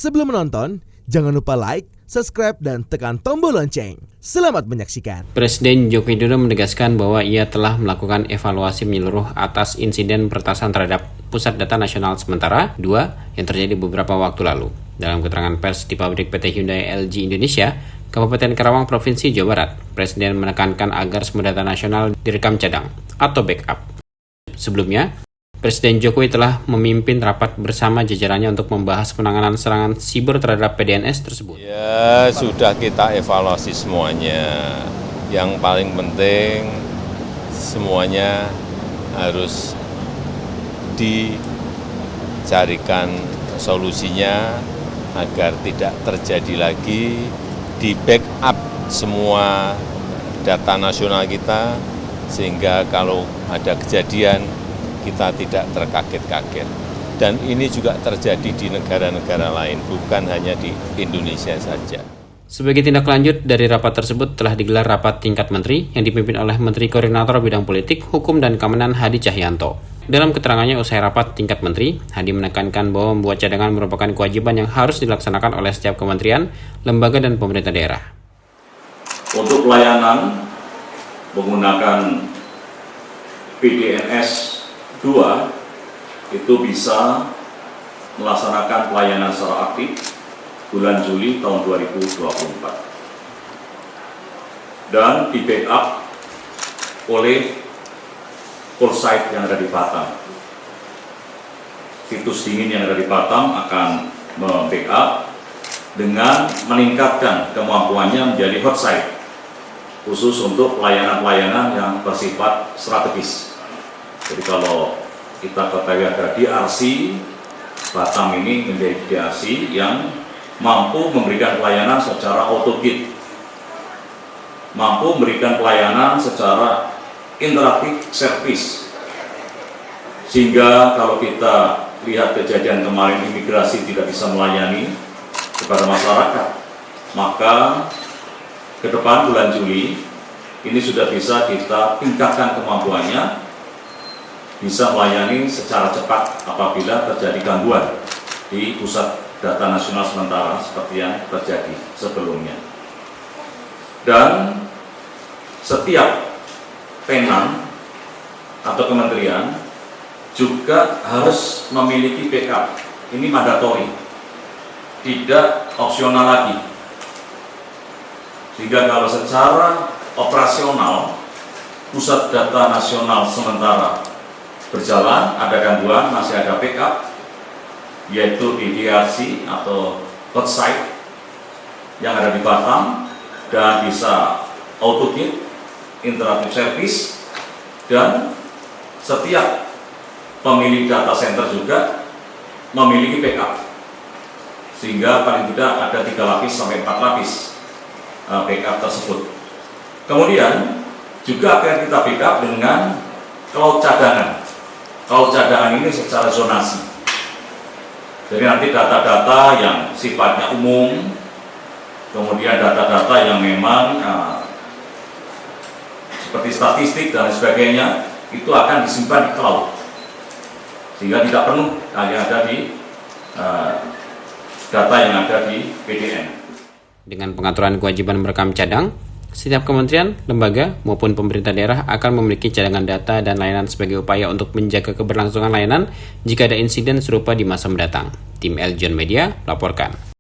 Sebelum menonton, jangan lupa like, subscribe, dan tekan tombol lonceng. Selamat menyaksikan. Presiden Joko Widodo menegaskan bahwa ia telah melakukan evaluasi menyeluruh atas insiden peretasan terhadap Pusat Data Nasional Sementara 2 yang terjadi beberapa waktu lalu. Dalam keterangan pers di pabrik PT Hyundai LG Indonesia, Kabupaten Karawang, Provinsi Jawa Barat, Presiden menekankan agar semua data nasional direkam cadang atau backup. Sebelumnya, Presiden Jokowi telah memimpin rapat bersama jajarannya untuk membahas penanganan serangan siber terhadap PDNS tersebut. Ya, sudah kita evaluasi semuanya. Yang paling penting semuanya harus dicarikan solusinya agar tidak terjadi lagi, di backup semua data nasional kita sehingga kalau ada kejadian kita tidak terkaget-kaget. Dan ini juga terjadi di negara-negara lain, bukan hanya di Indonesia saja. Sebagai tindak lanjut dari rapat tersebut telah digelar rapat tingkat menteri yang dipimpin oleh Menteri Koordinator Bidang Politik, Hukum, dan Keamanan Hadi Cahyanto. Dalam keterangannya usai rapat tingkat menteri, Hadi menekankan bahwa membuat cadangan merupakan kewajiban yang harus dilaksanakan oleh setiap kementerian, lembaga, dan pemerintah daerah. Untuk pelayanan menggunakan PDNS 2 itu bisa melaksanakan pelayanan secara aktif bulan Juli tahun 2024 dan di backup oleh call site yang ada di Batam. Situs dingin yang ada di Batam akan membackup dengan meningkatkan kemampuannya menjadi hot site khusus untuk pelayanan-pelayanan yang bersifat strategis. Jadi kalau kita ketahui ada DRC, Batam ini menjadi DRC yang mampu memberikan pelayanan secara auto-gate, mampu memberikan pelayanan secara interaktif service, sehingga kalau kita lihat kejadian kemarin imigrasi tidak bisa melayani kepada masyarakat, maka ke depan bulan Juli ini sudah bisa kita tingkatkan kemampuannya, bisa melayani secara cepat apabila terjadi gangguan di Pusat Data Nasional Sementara seperti yang terjadi sebelumnya. Dan setiap tenan atau kementerian juga harus memiliki backup. Ini mandatori, tidak opsional lagi. Sehingga kalau secara operasional Pusat Data Nasional Sementara berjalan, ada gangguan, masih ada backup, yaitu di DRC atau hot site yang ada di Batam, dan bisa auto-gate, interaktif service, dan setiap pemilik data center juga memiliki backup, sehingga paling tidak ada 3 lapis sampai 4 lapis backup tersebut. Kemudian juga akan kita backup dengan cloud cadangan. Cloud cadangan ini secara zonasi. Jadi nanti data-data yang sifatnya umum, kemudian data-data yang memang seperti statistik dan sebagainya, itu akan disimpan di cloud, sehingga tidak perlu hanya ada di data yang ada di PDN. Dengan pengaturan kewajiban merekam cadang, setiap kementerian, lembaga, maupun pemerintah daerah akan memiliki cadangan data dan layanan sebagai upaya untuk menjaga keberlangsungan layanan jika ada insiden serupa di masa mendatang. Tim Eljon Media laporkan.